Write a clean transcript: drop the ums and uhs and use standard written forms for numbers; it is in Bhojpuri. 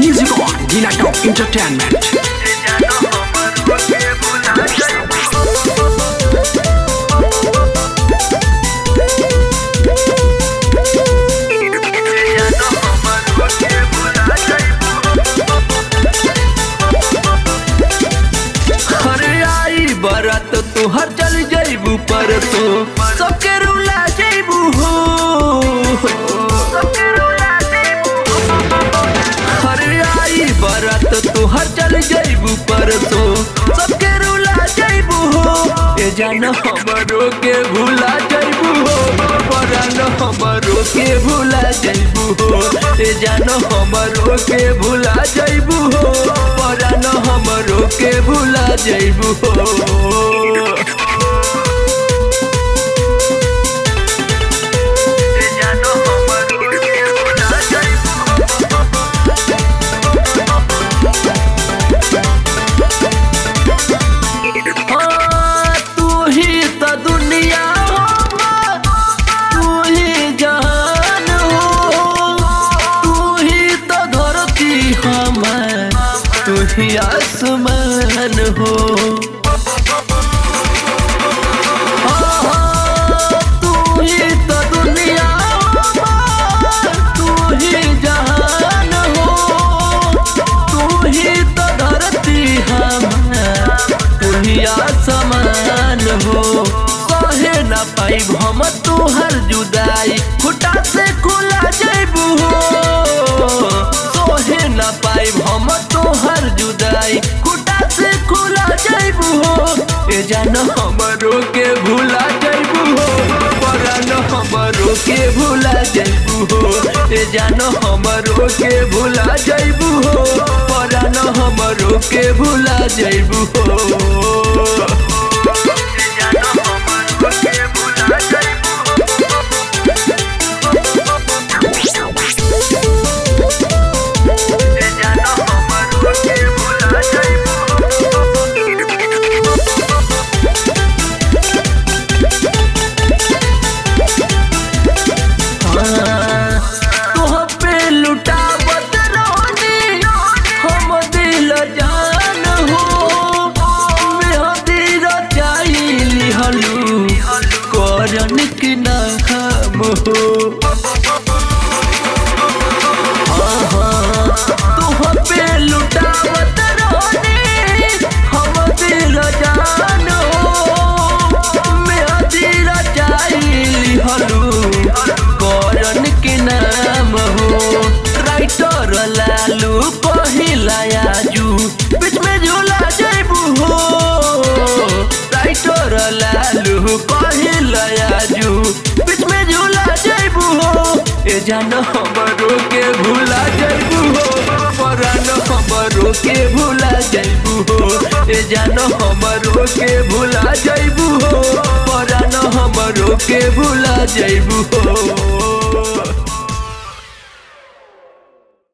Music on Dina Top Entertainment. बरात तोहर चल जाइबू पर तो सबके रुला जाइबू हो। अरे आई बरात तोहर चल जाइबू पर तो सबके रुला जाइबू हो। ए जान हमरो के भूला जाइबू हो, परान हमरो के भूला जाइबू हो। ए जान हमरो के भूला जाइबू हो, परान हमरो के भूला जाइबू हो। तू ही आसमान हो, तू ही तो दुनिया, तू ही जहान हो। तू ही तो धरती तू ही आसमान हो। सहे न पाइब हम तुहर जुदाई, खुटा से खुला जाइबू हो। सहे न पाइब हम तोहर जुदाई, खुटा से खुला जाइबू हो। ए जान हमरो के भूला जाइबू हो, परान हमरो के भूला जाइबू हो। ए जान हमरो के भूला जाइबू हो, परान हमरो के भूला जाइबू हो। करन की नाम हो, तुह पे लुटावत रोनी हम दिल जान हो। मेहदी रचाई हलू करन की नाम हो। राइटर लालू कहिला आजू बीच में झूला जाइबू हो। राइटर लालू कहिला आजू बीच में झूला जाइबू हो। ए जान हमरो के भूला जाइबू हो, परान हमरो के भूला जाइबू हो। ए जान हमरो के भूला जाइबू हो, परान हमरो के भूला जाइबू हो।